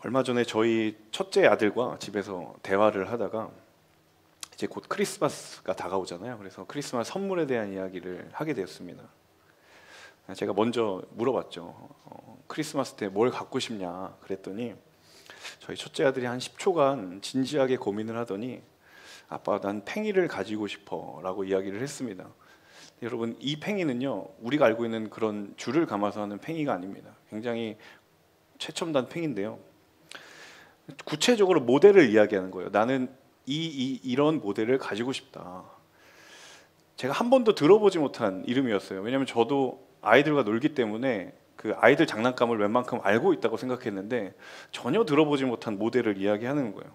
얼마 전에 저희 첫째 아들과 집에서 대화를 하다가 이제 곧 크리스마스가 다가오잖아요. 그래서 크리스마스 선물에 대한 이야기를 하게 되었습니다. 제가 먼저 물어봤죠. 크리스마스 때 뭘 갖고 싶냐 그랬더니 저희 첫째 아들이 한 10초간 진지하게 고민을 하더니 아빠 난 팽이를 가지고 싶어 라고 이야기를 했습니다. 여러분, 이 팽이는요 우리가 알고 있는 그런 줄을 감아서 하는 팽이가 아닙니다. 굉장히 최첨단 팽인데요, 구체적으로 모델을 이야기하는 거예요. 나는 이런 모델을 가지고 싶다. 제가 한 번도 들어보지 못한 이름이었어요. 왜냐하면 저도 아이들과 놀기 때문에 그 아이들 장난감을 웬만큼 알고 있다고 생각했는데 전혀 들어보지 못한 모델을 이야기하는 거예요.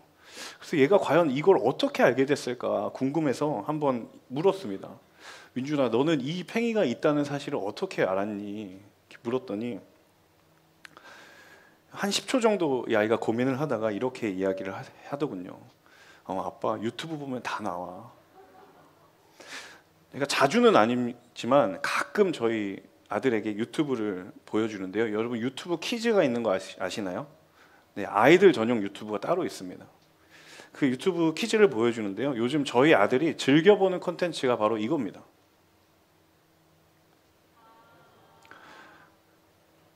그래서 얘가 과연 이걸 어떻게 알게 됐을까 궁금해서 한번 물었습니다. 민준아, 너는 이 팽이가 있다는 사실을 어떻게 알았니? 이렇게 물었더니 한 10초 정도 이 아이가 고민을 하다가 이렇게 이야기를 하더군요. 아빠, 유튜브 보면 다 나와. 그러니까 자주는 아니지만 가끔 저희 아들에게 유튜브를 보여주는데요. 여러분, 유튜브 키즈가 있는 거 아시나요? 네, 아이들 전용 유튜브가 따로 있습니다. 그 유튜브 키즈를 보여주는데요, 요즘 저희 아들이 즐겨보는 콘텐츠가 바로 이겁니다.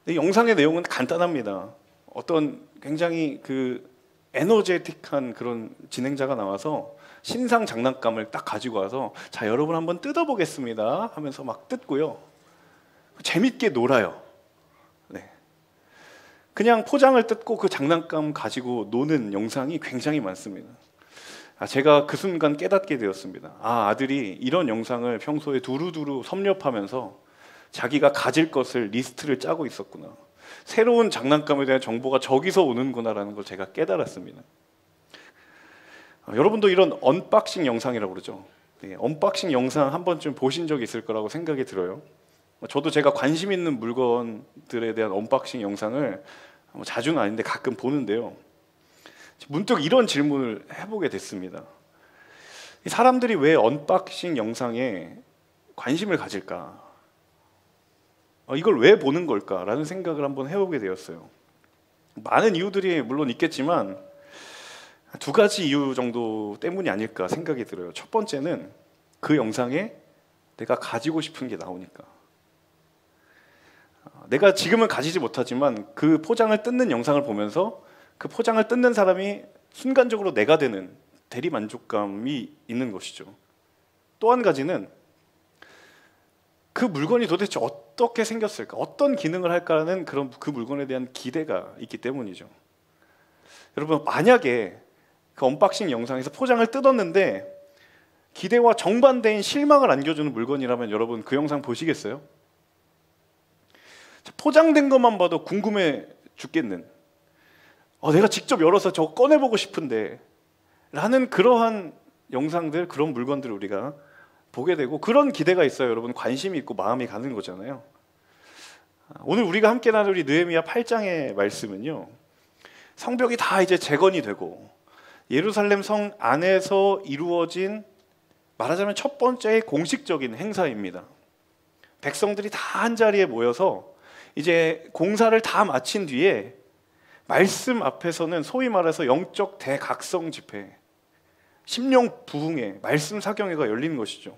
이 영상의 내용은 간단합니다. 어떤 굉장히 그 에너제틱한 그런 진행자가 나와서 신상 장난감을 딱 가지고 와서 자, 여러분 한번 뜯어보겠습니다 하면서 막 뜯고요, 재밌게 놀아요. 네. 그냥 포장을 뜯고 그 장난감 가지고 노는 영상이 굉장히 많습니다. 제가 그 순간 깨닫게 되었습니다. 아들이 이런 영상을 평소에 두루두루 섭렵하면서 자기가 가질 것을 리스트를 짜고 있었구나. 새로운 장난감에 대한 정보가 저기서 오는구나라는 걸 제가 깨달았습니다. 여러분도 이런 언박싱 영상이라고 그러죠. 네, 언박싱 영상 한 번쯤 보신 적이 있을 거라고 생각이 들어요. 저도 제가 관심 있는 물건들에 대한 언박싱 영상을 자주는 아닌데 가끔 보는데요, 문득 이런 질문을 해보게 됐습니다. 사람들이 왜 언박싱 영상에 관심을 가질까? 이걸 왜 보는 걸까라는 생각을 한번 해보게 되었어요. 많은 이유들이 물론 있겠지만 두 가지 이유 정도 때문이 아닐까 생각이 들어요. 첫 번째는 그 영상에 내가 가지고 싶은 게 나오니까. 내가 지금은 가지지 못하지만 그 포장을 뜯는 영상을 보면서 그 포장을 뜯는 사람이 순간적으로 내가 되는 대리만족감이 있는 것이죠. 또 한 가지는 그 물건이 도대체 어떻게 생겼을까, 어떤 기능을 할까라는 그런 그 물건에 대한 기대가 있기 때문이죠. 여러분, 만약에 그 언박싱 영상에서 포장을 뜯었는데 기대와 정반대인 실망을 안겨주는 물건이라면 여러분 그 영상 보시겠어요? 포장된 것만 봐도 궁금해 죽겠는, 내가 직접 열어서 저거 꺼내보고 싶은데 라는 그러한 영상들, 그런 물건들을 우리가 보게 되고 그런 기대가 있어요. 여러분, 관심이 있고 마음이 가는 거잖아요. 오늘 우리가 함께 나눌 이 느헤미야 8장의 말씀은요, 성벽이 다 이제 재건이 되고 예루살렘 성 안에서 이루어진, 말하자면 첫 번째 공식적인 행사입니다. 백성들이 다 한자리에 모여서 이제 공사를 다 마친 뒤에 말씀 앞에서는 소위 말해서 영적 대각성 집회, 심령 부흥회, 말씀 사경회가 열리는 것이죠.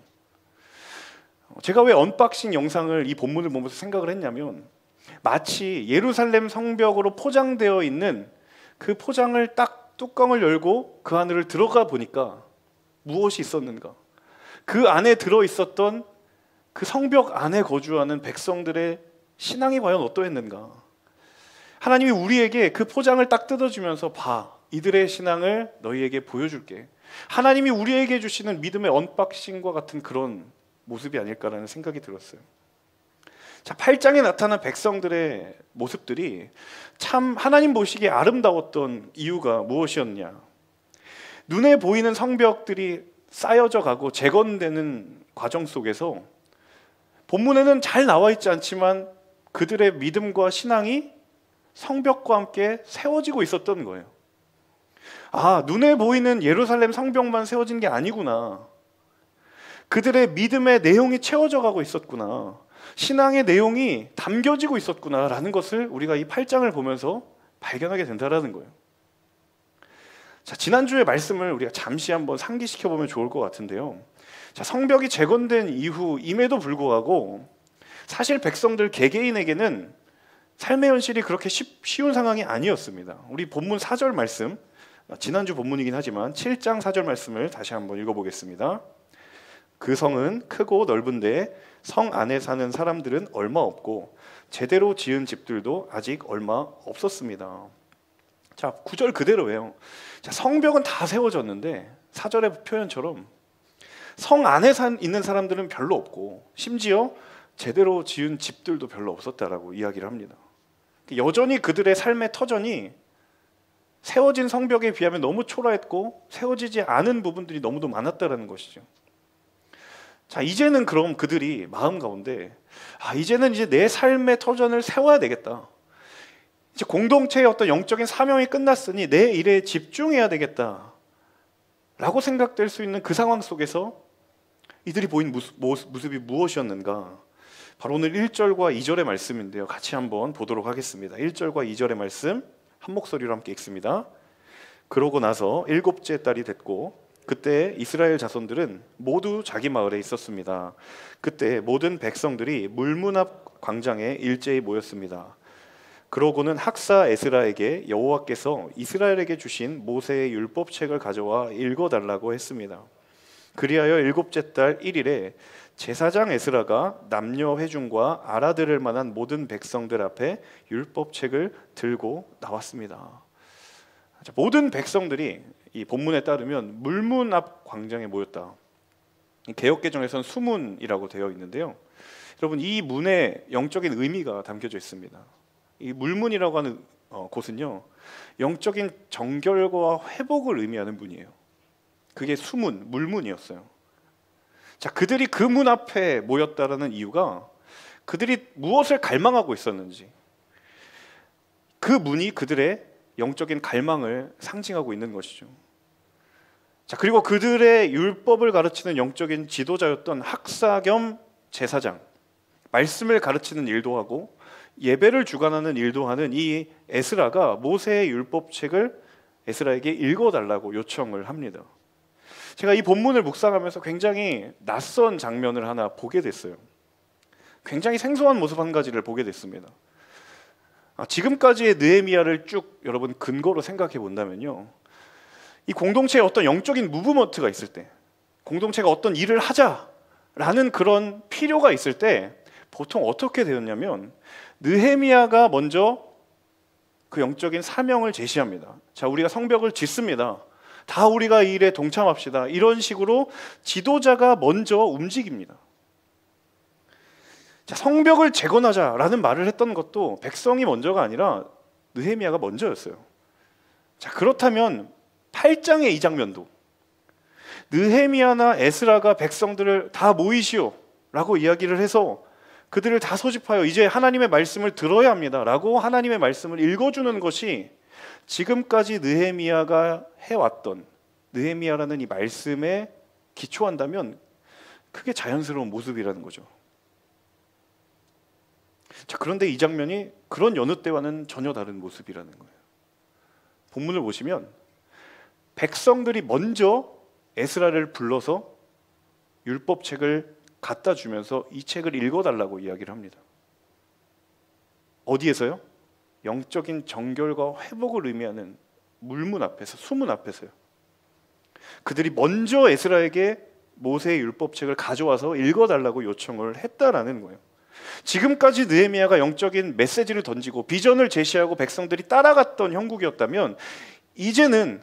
제가 왜 언박싱 영상을 이 본문을 보면서 생각을 했냐면, 마치 예루살렘 성벽으로 포장되어 있는 그 포장을 딱 뚜껑을 열고 그 안을 들어가 보니까 무엇이 있었는가, 그 안에 들어있었던 그 성벽 안에 거주하는 백성들의 신앙이 과연 어떠했는가. 하나님이 우리에게 그 포장을 딱 뜯어주면서 봐, 이들의 신앙을 너희에게 보여줄게, 하나님이 우리에게 주시는 믿음의 언박싱과 같은 그런 모습이 아닐까라는 생각이 들었어요. 자, 8장에 나타난 백성들의 모습들이 참 하나님 보시기에 아름다웠던 이유가 무엇이었냐. 눈에 보이는 성벽들이 쌓여져 가고 재건되는 과정 속에서 본문에는 잘 나와 있지 않지만 그들의 믿음과 신앙이 성벽과 함께 세워지고 있었던 거예요. 눈에 보이는 예루살렘 성벽만 세워진 게 아니구나. 그들의 믿음의 내용이 채워져 가고 있었구나. 신앙의 내용이 담겨지고 있었구나라는 것을 우리가 이 8장을 보면서 발견하게 된다라는 거예요. 자, 지난주의 말씀을 우리가 잠시 한번 상기시켜 보면 좋을 것 같은데요. 자, 성벽이 재건된 이후임에도 불구하고 사실 백성들 개개인에게는 삶의 현실이 그렇게 쉬운 상황이 아니었습니다. 우리 본문 4절 말씀, 지난주 본문이긴 하지만 7장 4절 말씀을 다시 한번 읽어보겠습니다. 그 성은 크고 넓은데 성 안에 사는 사람들은 얼마 없고 제대로 지은 집들도 아직 얼마 없었습니다. 자, 9절 그대로예요. 자, 성벽은 다 세워졌는데 4절의 표현처럼 성 안에 있는 사람들은 별로 없고 심지어 제대로 지은 집들도 별로 없었다라고 이야기를 합니다. 여전히 그들의 삶의 터전이 세워진 성벽에 비하면 너무 초라했고 세워지지 않은 부분들이 너무도 많았다라는 것이죠. 자, 이제는 그럼 그들이 마음 가운데 이제는 이제 내 삶의 터전을 세워야 되겠다. 이제 공동체의 어떤 영적인 사명이 끝났으니 내 일에 집중해야 되겠다 라고 생각될 수 있는 그 상황 속에서 이들이 보인 모습이 무엇이었는가? 바로 오늘 1절과 2절의 말씀인데요, 같이 한번 보도록 하겠습니다. 1절과 2절의 말씀 한 목소리로 함께 읽습니다. 그러고 나서 7째 달이 됐고 그때 이스라엘 자손들은 모두 자기 마을에 있었습니다. 그때 모든 백성들이 물문 앞 광장에 일제히 모였습니다. 그러고는 학사 에스라에게 여호와께서 이스라엘에게 주신 모세의 율법책을 가져와 읽어달라고 했습니다. 그리하여 7째 달 1일에 제사장 에스라가 남녀 회중과 알아들을 만한 모든 백성들 앞에 율법책을 들고 나왔습니다. 모든 백성들이 이 본문에 따르면 물문 앞 광장에 모였다. 개역개정에서는 수문이라고 되어 있는데요, 여러분 이 문에 영적인 의미가 담겨져 있습니다. 이 물문이라고 하는 곳은요, 영적인 정결과 회복을 의미하는 문이에요. 그게 수문, 물문이었어요. 자, 그들이 그 문 앞에 모였다라는 이유가 그들이 무엇을 갈망하고 있었는지, 그 문이 그들의 영적인 갈망을 상징하고 있는 것이죠. 자, 그리고 그들의 율법을 가르치는 영적인 지도자였던 학사 겸 제사장, 말씀을 가르치는 일도 하고 예배를 주관하는 일도 하는 이 에스라가 모세의 율법책을 에스라에게 읽어달라고 요청을 합니다. 제가 이 본문을 묵상하면서 굉장히 낯선 장면을 하나 보게 됐어요. 굉장히 생소한 모습 한 가지를 보게 됐습니다. 지금까지의 느헤미야를 쭉 여러분 근거로 생각해 본다면요, 이 공동체에 어떤 영적인 무브먼트가 있을 때, 공동체가 어떤 일을 하자라는 그런 필요가 있을 때 보통 어떻게 되었냐면 느헤미야가 먼저 그 영적인 사명을 제시합니다. 자, 우리가 성벽을 짓습니다. 다 우리가 이 일에 동참합시다. 이런 식으로 지도자가 먼저 움직입니다. 자, 성벽을 재건하자라는 말을 했던 것도 백성이 먼저가 아니라 느헤미야가 먼저였어요. 자, 그렇다면 8장의 이 장면도 느헤미야나 에스라가 백성들을 다 모이시오 라고 이야기를 해서 그들을 다 소집하여 이제 하나님의 말씀을 들어야 합니다 라고 하나님의 말씀을 읽어주는 것이 지금까지 느헤미야가 해왔던, 느헤미야라는 이 말씀에 기초한다면 그게 자연스러운 모습이라는 거죠. 자, 그런데 이 장면이 그런 여느 때와는 전혀 다른 모습이라는 거예요. 본문을 보시면 백성들이 먼저 에스라를 불러서 율법책을 갖다 주면서 이 책을 읽어달라고 이야기를 합니다. 어디에서요? 영적인 정결과 회복을 의미하는 물문 앞에서, 수문 앞에서요. 그들이 먼저 에스라에게 모세의 율법책을 가져와서 읽어달라고 요청을 했다라는 거예요. 지금까지 느헤미야가 영적인 메시지를 던지고 비전을 제시하고 백성들이 따라갔던 형국이었다면 이제는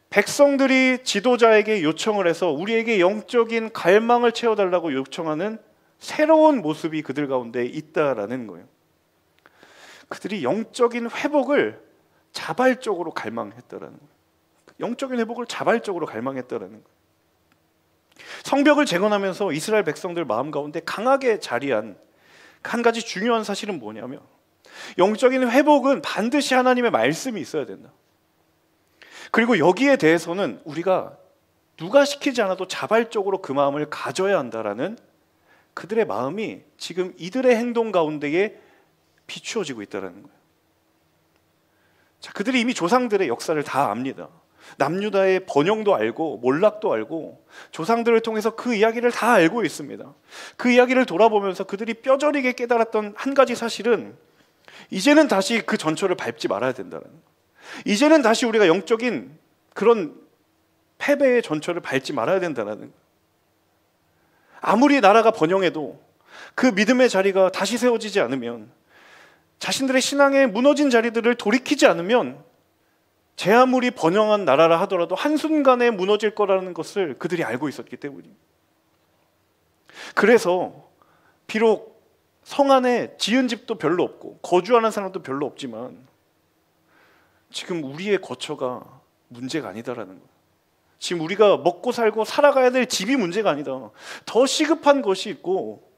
백성들이 지도자에게 요청을 해서 우리에게 영적인 갈망을 채워달라고 요청하는 새로운 모습이 그들 가운데 있다라는 거예요. 그들이 영적인 회복을 자발적으로 갈망했다라는 거예요. 영적인 회복을 자발적으로 갈망했다라는 거예요. 성벽을 재건하면서 이스라엘 백성들 마음 가운데 강하게 자리한 한 가지 중요한 사실은 뭐냐면 영적인 회복은 반드시 하나님의 말씀이 있어야 된다. 그리고 여기에 대해서는 우리가 누가 시키지 않아도 자발적으로 그 마음을 가져야 한다라는 그들의 마음이 지금 이들의 행동 가운데에 비추어지고 있다는 거예요. 자, 그들이 이미 조상들의 역사를 다 압니다. 남유다의 번영도 알고 몰락도 알고 조상들을 통해서 그 이야기를 다 알고 있습니다. 그 이야기를 돌아보면서 그들이 뼈저리게 깨달았던 한 가지 사실은 이제는 다시 그 전철을 밟지 말아야 된다는 거예요. 이제는 다시 우리가 영적인 그런 패배의 전철을 밟지 말아야 된다는 거예요. 아무리 나라가 번영해도 그 믿음의 자리가 다시 세워지지 않으면, 자신들의 신앙의 무너진 자리들을 돌이키지 않으면 제 아무리 번영한 나라라 하더라도 한순간에 무너질 거라는 것을 그들이 알고 있었기 때문입니다. 그래서 비록 성 안에 지은 집도 별로 없고 거주하는 사람도 별로 없지만 지금 우리의 거처가 문제가 아니다라는 거예요. 지금 우리가 먹고 살고 살아가야 될 집이 문제가 아니다. 더 시급한 것이 있고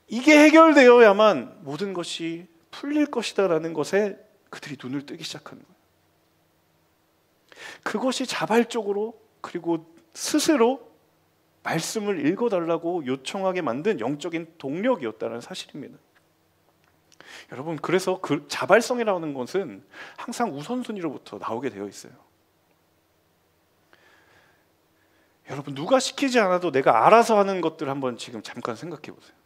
이게 해결되어야만 모든 것이 풀릴 것이다라는 것에 그들이 눈을 뜨기 시작한 거예요. 그것이 자발적으로 그리고 스스로 말씀을 읽어달라고 요청하게 만든 영적인 동력이었다는 사실입니다. 여러분, 그래서 그 자발성이라는 것은 항상 우선순위로부터 나오게 되어 있어요. 여러분, 누가 시키지 않아도 내가 알아서 하는 것들 한번 지금 잠깐 생각해 보세요.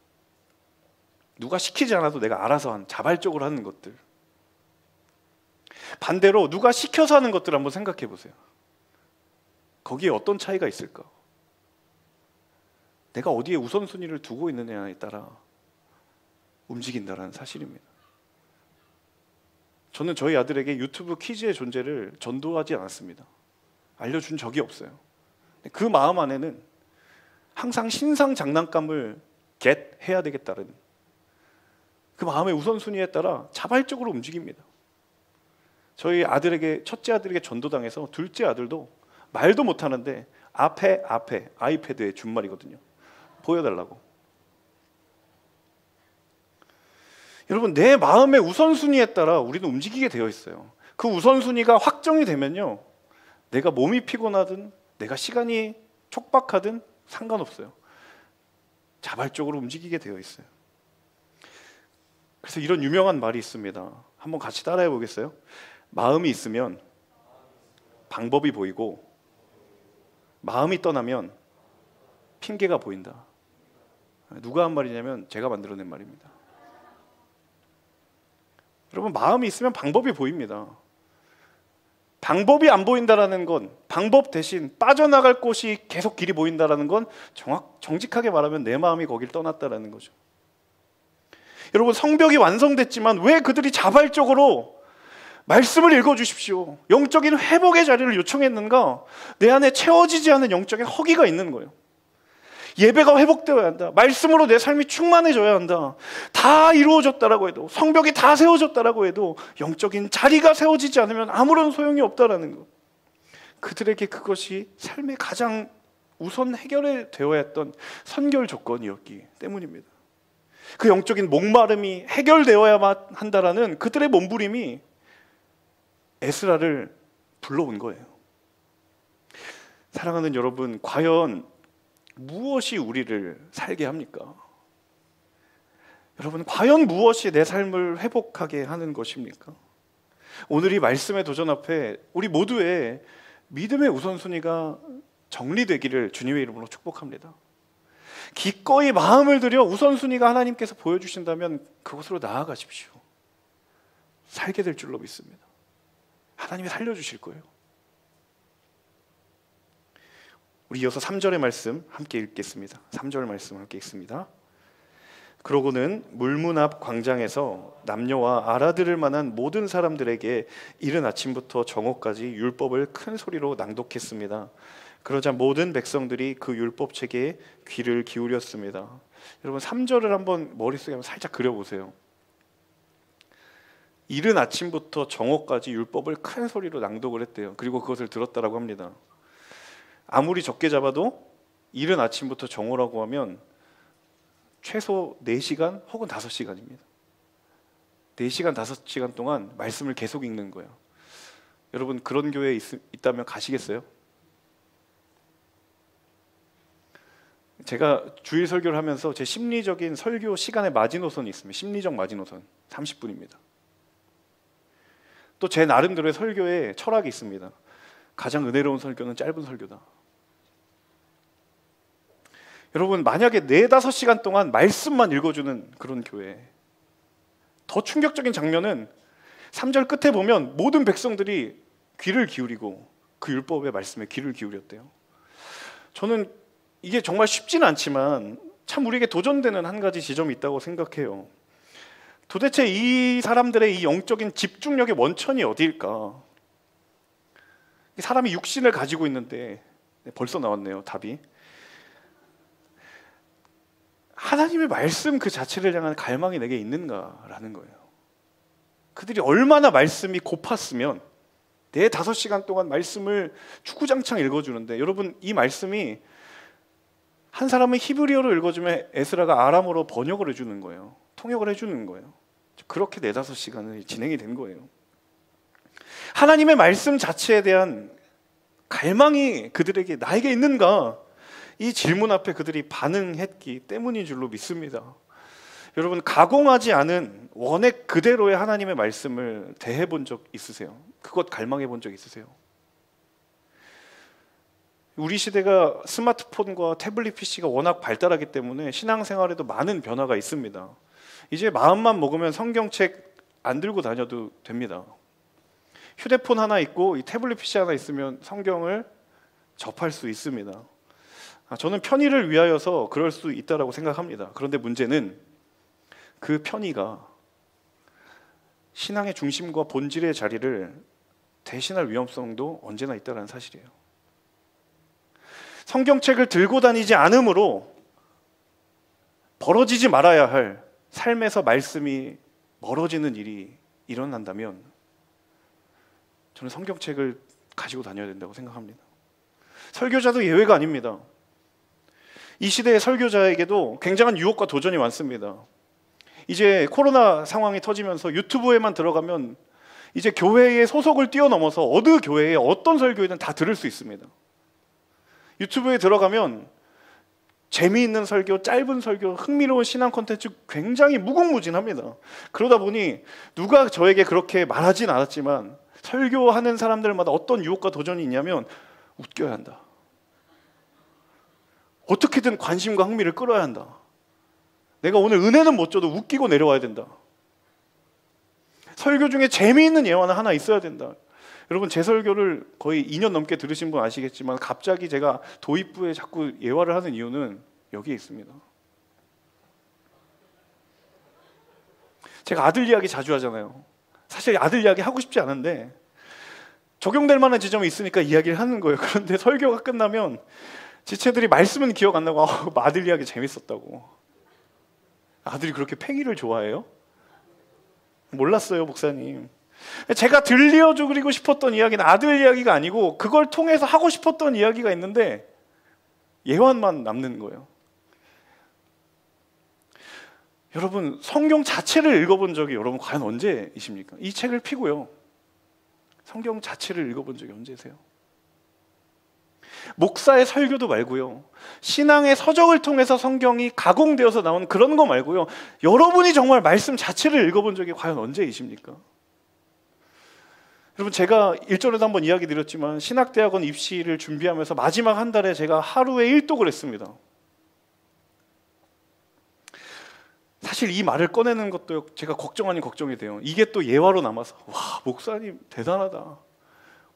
누가 시키지 않아도 내가 알아서 하는, 자발적으로 하는 것들. 반대로 누가 시켜서 하는 것들 한번 생각해 보세요. 거기에 어떤 차이가 있을까? 내가 어디에 우선순위를 두고 있느냐에 따라 움직인다는 사실입니다. 저는 저희 아들에게 유튜브 퀴즈의 존재를 전도하지 않았습니다. 알려준 적이 없어요. 그 마음 안에는 항상 신상 장난감을 해야 되겠다는 그 마음의 우선순위에 따라 자발적으로 움직입니다. 저희 아들에게, 첫째 아들에게 전도당해서 둘째 아들도 말도 못하는데 앞에 아이패드의 준말이거든요. 보여달라고. 여러분, 내 마음의 우선순위에 따라 우리는 움직이게 되어 있어요. 그 우선순위가 확정이 되면요, 내가 몸이 피곤하든 내가 시간이 촉박하든 상관없어요. 자발적으로 움직이게 되어 있어요. 그래서 이런 유명한 말이 있습니다. 한번 같이 따라해 보겠어요? 마음이 있으면 방법이 보이고 마음이 떠나면 핑계가 보인다. 누가 한 말이냐면 제가 만들어낸 말입니다. 여러분, 마음이 있으면 방법이 보입니다. 방법이 안 보인다라는 건, 방법 대신 빠져나갈 곳이 계속 길이 보인다라는 건 정직하게 말하면 내 마음이 거길 떠났다라는 거죠. 여러분, 성벽이 완성됐지만 왜 그들이 자발적으로 말씀을 읽어주십시오, 영적인 회복의 자리를 요청했는가? 내 안에 채워지지 않은 영적인 허기가 있는 거예요. 예배가 회복되어야 한다. 말씀으로 내 삶이 충만해져야 한다. 다 이루어졌다라고 해도, 성벽이 다 세워졌다라고 해도 영적인 자리가 세워지지 않으면 아무런 소용이 없다라는 것. 그들에게 그것이 삶의 가장 우선 해결이 되어야 했던 선결 조건이었기 때문입니다. 그 영적인 목마름이 해결되어야만 한다라는 그들의 몸부림이 에스라를 불러온 거예요. 사랑하는 여러분, 과연 무엇이 우리를 살게 합니까? 여러분, 과연 무엇이 내 삶을 회복하게 하는 것입니까? 오늘 이 말씀의 도전 앞에 우리 모두의 믿음의 우선순위가 정리되기를 주님의 이름으로 축복합니다. 기꺼이 마음을 들여 우선순위가 하나님께서 보여주신다면 그곳으로 나아가십시오. 살게 될 줄로 믿습니다. 하나님이 살려주실 거예요. 우리 이어서 3절의 말씀 함께 읽겠습니다. 3절 말씀 함께 읽습니다. 그러고는 물문 앞 광장에서 남녀와 알아들을 만한 모든 사람들에게 이른 아침부터 정오까지 율법을 큰 소리로 낭독했습니다. 그러자 모든 백성들이 그 율법책에 귀를 기울였습니다. 여러분, 3절을 한번 머릿속에 한번 살짝 그려보세요. 이른 아침부터 정오까지 율법을 큰 소리로 낭독을 했대요. 그리고 그것을 들었다라고 합니다. 아무리 적게 잡아도 이른 아침부터 정오라고 하면 최소 4시간 혹은 5시간입니다. 4시간, 5시간 동안 말씀을 계속 읽는 거예요. 여러분, 그런 교회에 있다면 가시겠어요? 제가 주일 설교를 하면서 제 심리적인 설교 시간의 마지노선이 있습니다. 심리적 마지노선 30분입니다. 또 제 나름대로의 설교에 철학이 있습니다. 가장 은혜로운 설교는 짧은 설교다. 여러분, 만약에 4-5시간 동안 말씀만 읽어주는 그런 교회, 더 충격적인 장면은 3절 끝에 보면 모든 백성들이 귀를 기울이고 그 율법의 말씀에 귀를 기울였대요. 저는 이게 정말 쉽지는 않지만 참 우리에게 도전되는 한 가지 지점이 있다고 생각해요. 도대체 이 사람들의 이 영적인 집중력의 원천이 어디일까? 사람이 육신을 가지고 있는데, 벌써 나왔네요, 답이. 하나님의 말씀 그 자체를 향한 갈망이 내게 있는가라는 거예요. 그들이 얼마나 말씀이 고팠으면 4-5시간 동안 말씀을 주구장창 읽어주는데, 여러분, 이 말씀이 한 사람은 히브리어로 읽어주면 에스라가 아람어로 번역을 해주는 거예요. 통역을 해주는 거예요. 그렇게 4-5시간을 진행이 된 거예요. 하나님의 말씀 자체에 대한 갈망이 그들에게 나에게 있는가? 이 질문 앞에 그들이 반응했기 때문인 줄로 믿습니다. 여러분, 가공하지 않은 원액 그대로의 하나님의 말씀을 대해 본 적 있으세요? 그것 갈망해 본 적 있으세요? 우리 시대가 스마트폰과 태블릿 PC가 워낙 발달하기 때문에 신앙생활에도 많은 변화가 있습니다. 이제 마음만 먹으면 성경책 안 들고 다녀도 됩니다. 휴대폰 하나 있고 이 태블릿 PC 하나 있으면 성경을 접할 수 있습니다. 저는 편의를 위하여서 그럴 수 있다고 생각합니다. 그런데 문제는 그 편의가 신앙의 중심과 본질의 자리를 대신할 위험성도 언제나 있다는 사실이에요. 성경책을 들고 다니지 않으므로 벌어지지 말아야 할 삶에서 말씀이 멀어지는 일이 일어난다면 저는 성경책을 가지고 다녀야 된다고 생각합니다. 설교자도 예외가 아닙니다. 이 시대의 설교자에게도 굉장한 유혹과 도전이 많습니다. 이제 코로나 상황이 터지면서 유튜브에만 들어가면 이제 교회의 소속을 뛰어넘어서 어느 교회에 어떤 설교이든 다 들을 수 있습니다. 유튜브에 들어가면 재미있는 설교, 짧은 설교, 흥미로운 신앙 콘텐츠 굉장히 무궁무진합니다. 그러다 보니 누가 저에게 그렇게 말하진 않았지만 설교하는 사람들마다 어떤 유혹과 도전이 있냐면 웃겨야 한다. 어떻게든 관심과 흥미를 끌어야 한다. 내가 오늘 은혜는 못 줘도 웃기고 내려와야 된다. 설교 중에 재미있는 예화는 하나 있어야 된다. 여러분, 제 설교를 거의 2년 넘게 들으신 분 아시겠지만 갑자기 제가 도입부에 자꾸 예화를 하는 이유는 여기에 있습니다. 제가 아들 이야기 자주 하잖아요. 사실 아들 이야기 하고 싶지 않은데 적용될 만한 지점이 있으니까 이야기를 하는 거예요. 그런데 설교가 끝나면 지체들이 말씀은 기억 안 나고 아들 이야기 재밌었다고. 아들이 그렇게 팽이를 좋아해요? 몰랐어요, 목사님. 제가 들려주고 싶었던 이야기는 아들 이야기가 아니고 그걸 통해서 하고 싶었던 이야기가 있는데 예화만 남는 거예요. 여러분, 성경 자체를 읽어본 적이 여러분 과연 언제이십니까? 이 책을 피고요, 성경 자체를 읽어본 적이 언제세요? 목사의 설교도 말고요, 신앙의 서적을 통해서 성경이 가공되어서 나온 그런 거 말고요, 여러분이 정말 말씀 자체를 읽어본 적이 과연 언제이십니까? 여러분, 제가 일전에도 한번 이야기 드렸지만 신학대학원 입시를 준비하면서 마지막 한 달에 제가 하루에 1독을 했습니다. 사실 이 말을 꺼내는 것도 제가 걱정 아닌 걱정이 돼요. 이게 또 예화로 남아서 와, 목사님 대단하다.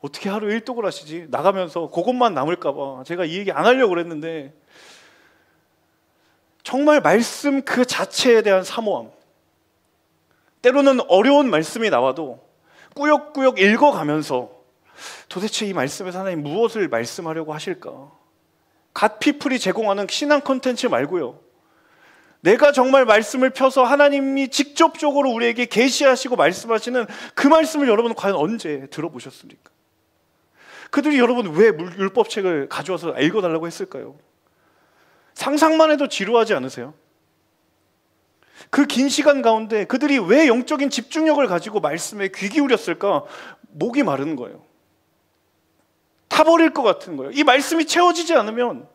어떻게 하루 1독을 하시지? 나가면서 그것만 남을까 봐 제가 이 얘기 안 하려고 그랬는데 정말 말씀 그 자체에 대한 사모함, 때로는 어려운 말씀이 나와도 꾸역꾸역 읽어가면서 도대체 이 말씀에서 하나님 무엇을 말씀하려고 하실까? 갓피플이 제공하는 신앙 콘텐츠 말고요, 내가 정말 말씀을 펴서 하나님이 직접적으로 우리에게 계시하시고 말씀하시는 그 말씀을 여러분 과연 언제 들어보셨습니까? 그들이 여러분 왜 율법책을 가져와서 읽어달라고 했을까요? 상상만 해도 지루하지 않으세요? 그 긴 시간 가운데 그들이 왜 영적인 집중력을 가지고 말씀에 귀 기울였을까? 목이 마른 거예요. 타버릴 것 같은 거예요. 이 말씀이 채워지지 않으면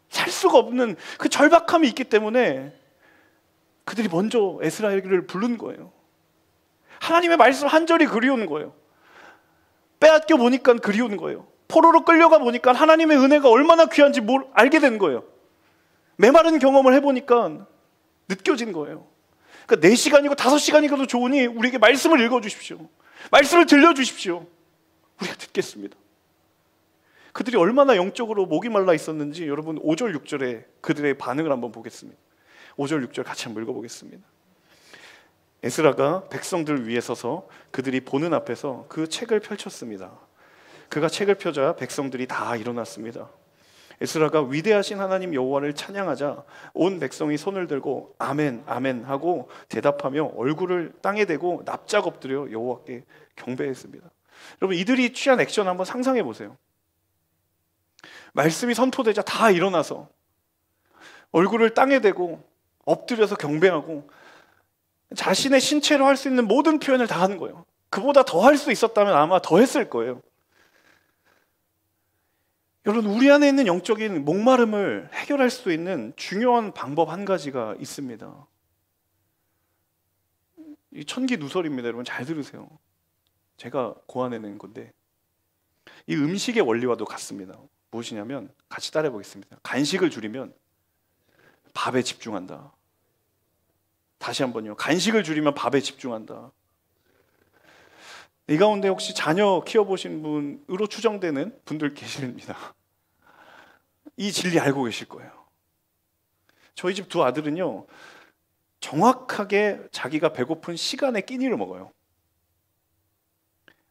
살 수가 없는 그 절박함이 있기 때문에 그들이 먼저 에스라에게를 부른 거예요. 하나님의 말씀 한 절이 그리운 거예요. 빼앗겨 보니까 그리운 거예요. 포로로 끌려가 보니까 하나님의 은혜가 얼마나 귀한지 알게 된 거예요. 메마른 경험을 해보니까 느껴진 거예요. 그러니까 4시간이고 5시간이라도 좋으니 우리에게 말씀을 읽어주십시오. 말씀을 들려주십시오. 우리가 듣겠습니다. 그들이 얼마나 영적으로 목이 말라 있었는지 여러분 5절 6절에 그들의 반응을 한번 보겠습니다. 5절 6절 같이 한번 읽어보겠습니다. 에스라가 백성들 위에 서서 그들이 보는 앞에서 그 책을 펼쳤습니다. 그가 책을 펴자 백성들이 다 일어났습니다. 에스라가 위대하신 하나님 여호와를 찬양하자 온 백성이 손을 들고 아멘 아멘 하고 대답하며 얼굴을 땅에 대고 납작 엎드려 여호와께 경배했습니다. 여러분 이들이 취한 액션 한번 상상해 보세요. 말씀이 선포되자 다 일어나서 얼굴을 땅에 대고 엎드려서 경배하고 자신의 신체로 할 수 있는 모든 표현을 다 하는 거예요. 그보다 더 할 수 있었다면 아마 더 했을 거예요. 여러분 우리 안에 있는 영적인 목마름을 해결할 수 있는 중요한 방법 한 가지가 있습니다. 이 천기 누설입니다. 여러분 잘 들으세요. 제가 고안해낸 건데 이 음식의 원리와도 같습니다. 무엇이냐면 같이 따라해 보겠습니다. 간식을 줄이면 밥에 집중한다. 다시 한번요. 간식을 줄이면 밥에 집중한다. 이 가운데 혹시 자녀 키워보신 분으로 추정되는 분들 계십니다. 이 진리 알고 계실 거예요. 저희 집 2 아들은요 정확하게 자기가 배고픈 시간에 끼니를 먹어요.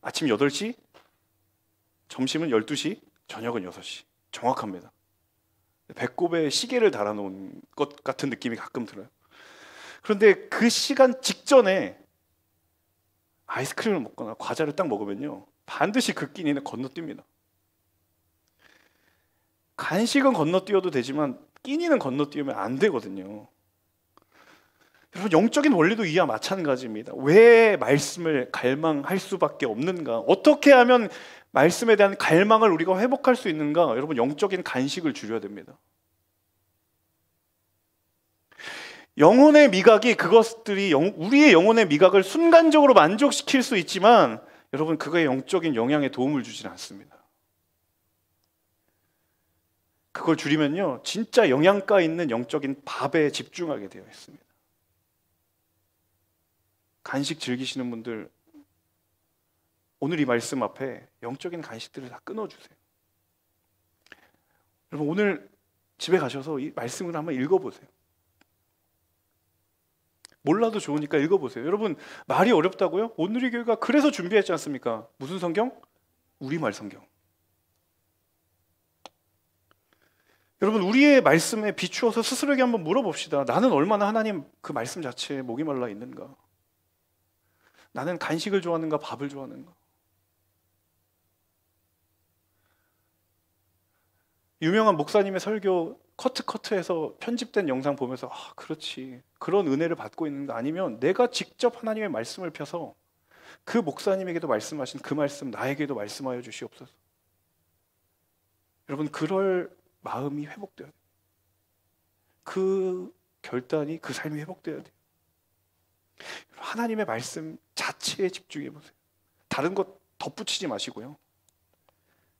아침 8시, 점심은 12시, 저녁은 6시. 정확합니다. 배꼽에 시계를 달아놓은 것 같은 느낌이 가끔 들어요. 그런데 그 시간 직전에 아이스크림을 먹거나 과자를 딱 먹으면요 반드시 그 끼니는 건너뜁니다. 간식은 건너뛰어도 되지만 끼니는 건너뛰면 안 되거든요. 여러분 영적인 원리도 이와 마찬가지입니다. 왜 말씀을 갈망할 수밖에 없는가? 어떻게 하면 말씀에 대한 갈망을 우리가 회복할 수 있는가? 여러분 영적인 간식을 줄여야 됩니다. 영혼의 미각이 그것들이 우리의 영혼의 미각을 순간적으로 만족시킬 수 있지만 여러분 그거의 영적인 영향에 도움을 주지는 않습니다. 그걸 줄이면요 진짜 영양가 있는 영적인 밥에 집중하게 되어 있습니다. 간식 즐기시는 분들 오늘 이 말씀 앞에 영적인 간식들을 다 끊어주세요. 여러분 오늘 집에 가셔서 이 말씀을 한번 읽어보세요. 몰라도 좋으니까 읽어보세요. 여러분 말이 어렵다고요? 오늘의 교회가 그래서 준비했지 않습니까? 무슨 성경? 우리말 성경. 여러분 우리의 말씀에 비추어서 스스로에게 한번 물어봅시다. 나는 얼마나 하나님 그 말씀 자체에 목이 말라 있는가? 나는 간식을 좋아하는가 밥을 좋아하는가? 유명한 목사님의 설교 커트해서 편집된 영상 보면서 그렇지 그런 은혜를 받고 있는가? 아니면 내가 직접 하나님의 말씀을 펴서 그 목사님에게도 말씀하신 그 말씀 나에게도 말씀하여 주시옵소서. 여러분 그럴 마음이 회복돼야 돼요. 그 결단이 그 삶이 회복돼야 돼요. 하나님의 말씀 자체에 집중해 보세요. 다른 것 덧붙이지 마시고요.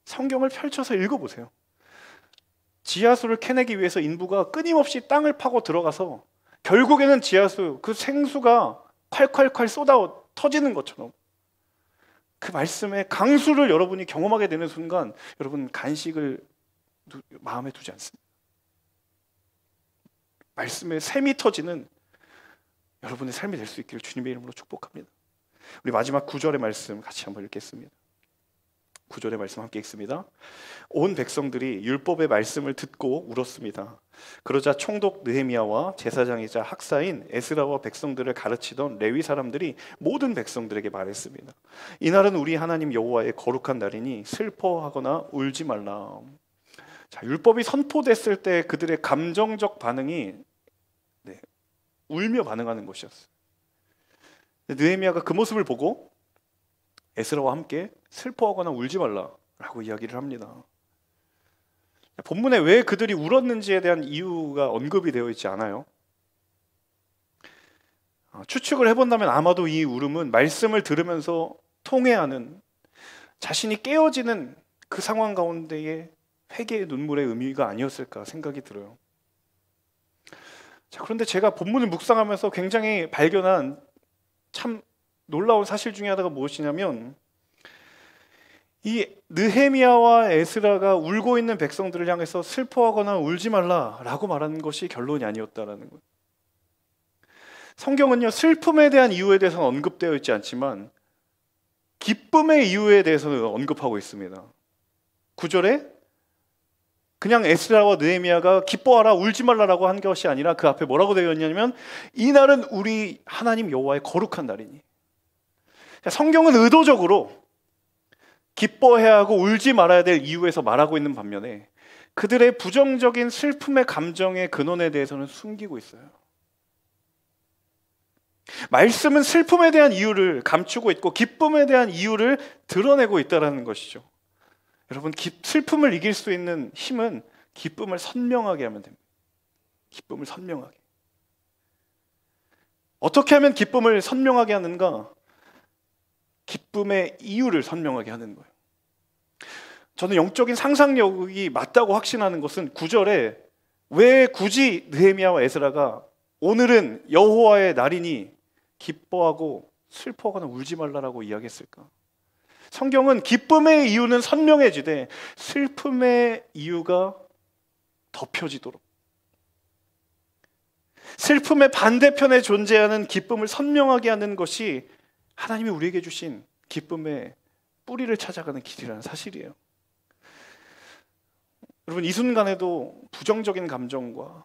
성경을 펼쳐서 읽어보세요. 지하수를 캐내기 위해서 인부가 끊임없이 땅을 파고 들어가서 결국에는 지하수, 그 생수가 콸콸콸 쏟아 터지는 것처럼 그 말씀의 강수를 여러분이 경험하게 되는 순간 여러분 간식을 마음에 두지 않습니다. 말씀의 샘이 터지는 여러분의 삶이 될 수 있기를 주님의 이름으로 축복합니다. 우리 마지막 9절의 말씀 같이 한번 읽겠습니다. 9절의 말씀 함께 읽습니다. 온 백성들이 율법의 말씀을 듣고 울었습니다. 그러자 총독 느헤미야와 제사장이자 학사인 에스라와 백성들을 가르치던 레위 사람들이 모든 백성들에게 말했습니다. 이날은 우리 하나님 여호와의 거룩한 날이니 슬퍼하거나 울지 말라. 자, 율법이 선포됐을 때 그들의 감정적 반응이 울며 반응하는 것이었어요. 느헤미야가 그 모습을 보고 에스라와 함께 슬퍼하거나 울지 말라라고 이야기를 합니다. 본문에 왜 그들이 울었는지에 대한 이유가 언급이 되어 있지 않아요. 추측을 해본다면 아마도 이 울음은 말씀을 들으면서 통회하는, 자신이 깨어지는 그 상황 가운데의 회개의 눈물의 의미가 아니었을까 생각이 들어요. 자, 그런데 제가 본문을 묵상하면서 굉장히 발견한 참 놀라운 사실 중에 하나가 무엇이냐면, 이 느헤미야와 에스라가 울고 있는 백성들을 향해서 슬퍼하거나 울지 말라라고 말하는 것이 결론이 아니었다라는 거예요. 성경은요, 슬픔에 대한 이유에 대해서는 언급되어 있지 않지만 기쁨의 이유에 대해서는 언급하고 있습니다. 9절에 그냥 에스라와 느헤미야가 기뻐하라 울지 말라라고 한 것이 아니라 그 앞에 뭐라고 되어 있냐면, 이 날은 우리 하나님 여호와의 거룩한 날이니. 성경은 의도적으로 기뻐해야 하고 울지 말아야 될 이유에서 말하고 있는 반면에 그들의 부정적인 슬픔의 감정의 근원에 대해서는 숨기고 있어요. 말씀은 슬픔에 대한 이유를 감추고 있고 기쁨에 대한 이유를 드러내고 있다는 것이죠. 여러분, 슬픔을 이길 수 있는 힘은 기쁨을 선명하게 하면 됩니다. 기쁨을 선명하게. 어떻게 하면 기쁨을 선명하게 하는가? 기쁨의 이유를 선명하게 하는 거예요. 저는 영적인 상상력이 맞다고 확신하는 것은 9절에 왜 굳이 느헤미야와 에스라가 오늘은 여호와의 날이니 기뻐하고 슬퍼하거나 울지 말라라고 이야기했을까? 성경은 기쁨의 이유는 선명해지되 슬픔의 이유가 덮여지도록, 슬픔의 반대편에 존재하는 기쁨을 선명하게 하는 것이 하나님이 우리에게 주신 기쁨의 뿌리를 찾아가는 길이라는 사실이에요. 여러분, 이 순간에도 부정적인 감정과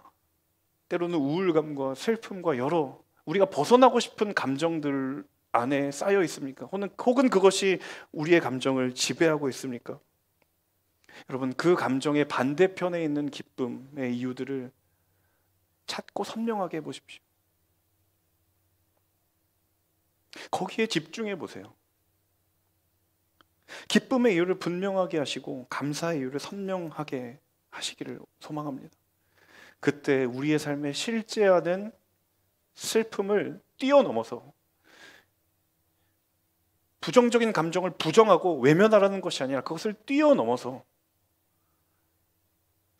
때로는 우울감과 슬픔과 여러 우리가 벗어나고 싶은 감정들 안에 쌓여 있습니까? 혹은 그것이 우리의 감정을 지배하고 있습니까? 여러분, 그 감정의 반대편에 있는 기쁨의 이유들을 찾고 선명하게 해보십시오. 거기에 집중해 보세요. 기쁨의 이유를 분명하게 하시고 감사의 이유를 선명하게 하시기를 소망합니다. 그때 우리의 삶에 실제하는 슬픔을 뛰어넘어서 부정적인 감정을 부정하고 외면하라는 것이 아니라 그것을 뛰어넘어서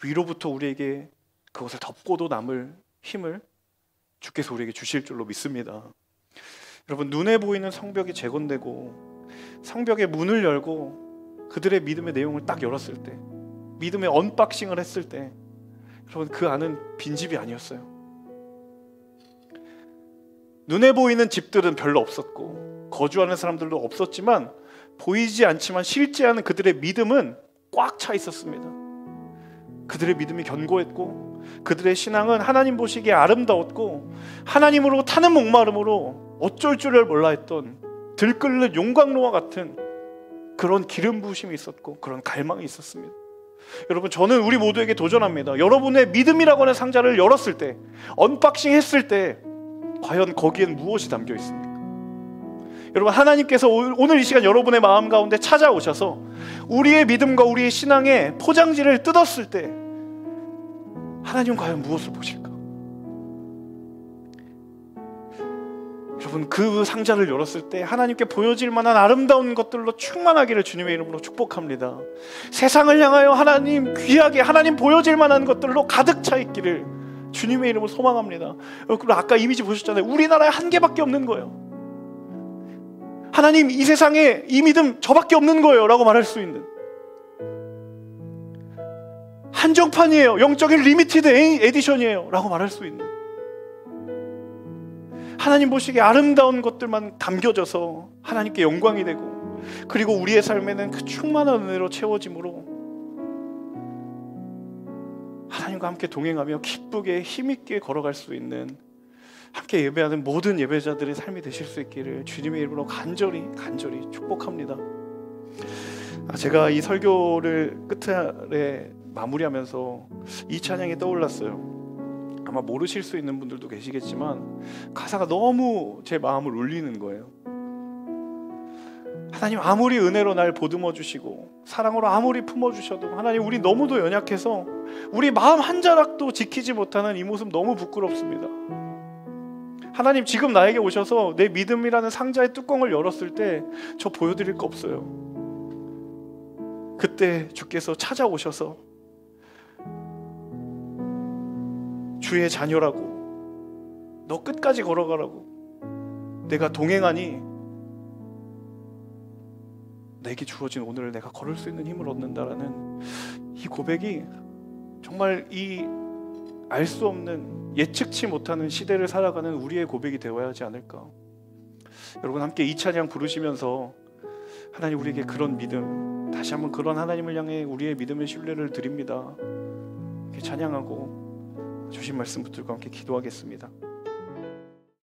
위로부터 우리에게 그것을 덮고도 남을 힘을 주께서 우리에게 주실 줄로 믿습니다. 여러분, 눈에 보이는 성벽이 재건되고 성벽의 문을 열고 그들의 믿음의 내용을 딱 열었을 때, 믿음의 언박싱을 했을 때, 여러분, 그 안은 빈집이 아니었어요. 눈에 보이는 집들은 별로 없었고 거주하는 사람들도 없었지만 보이지 않지만 실제하는 그들의 믿음은 꽉 차 있었습니다. 그들의 믿음이 견고했고 그들의 신앙은 하나님 보시기에 아름다웠고 하나님으로 타는 목마름으로 어쩔 줄을 몰라 했던 들끓는 용광로와 같은 그런 기름 부으심이 있었고 그런 갈망이 있었습니다. 여러분, 저는 우리 모두에게 도전합니다. 여러분의 믿음이라고 하는 상자를 열었을 때, 언박싱 했을 때 과연 거기엔 무엇이 담겨 있습니까? 여러분, 하나님께서 오늘 이 시간 여러분의 마음 가운데 찾아오셔서 우리의 믿음과 우리의 신앙의 포장지를 뜯었을 때 하나님은 과연 무엇을 보실까? 여러분, 그 상자를 열었을 때 하나님께 보여질 만한 아름다운 것들로 충만하기를 주님의 이름으로 축복합니다. 세상을 향하여 하나님 귀하게 하나님 보여질 만한 것들로 가득 차 있기를 주님의 이름으로 소망합니다. 여러분, 아까 이미지 보셨잖아요. 우리나라에 한 개밖에 없는 거예요. 하나님, 이 세상에 이 믿음 저밖에 없는 거예요 라고 말할 수 있는 한정판이에요, 영적인 리미티드 에디션이에요 라고 말할 수 있는, 하나님 보시기에 아름다운 것들만 담겨져서 하나님께 영광이 되고 그리고 우리의 삶에는 그 충만한 은혜로 채워짐으로 하나님과 함께 동행하며 기쁘게 힘있게 걸어갈 수 있는, 함께 예배하는 모든 예배자들의 삶이 되실 수 있기를 주님의 이름으로 간절히 축복합니다. 제가 이 설교를 끝에 마무리하면서 이 찬양이 떠올랐어요. 아마 모르실 수 있는 분들도 계시겠지만 가사가 너무 제 마음을 울리는 거예요. 하나님, 아무리 은혜로 날 보듬어 주시고 사랑으로 아무리 품어주셔도 하나님, 우리 너무도 연약해서 우리 마음 한 자락도 지키지 못하는 이 모습 너무 부끄럽습니다. 하나님 지금 나에게 오셔서 내 믿음이라는 상자의 뚜껑을 열었을 때 저 보여드릴 거 없어요. 그때 주께서 찾아오셔서 주의 자녀라고, 너 끝까지 걸어가라고, 내가 동행하니 내게 주어진 오늘을 내가 걸을 수 있는 힘을 얻는다라는 이 고백이 정말 이 알 수 없는, 예측치 못하는 시대를 살아가는 우리의 고백이 되어야 하지 않을까. 여러분 함께 이 찬양 부르시면서 하나님 우리에게 그런 믿음, 다시 한번 그런 하나님을 향해 우리의 믿음의 신뢰를 드립니다. 이렇게 찬양하고 주신 말씀 붙들고 함께 기도하겠습니다.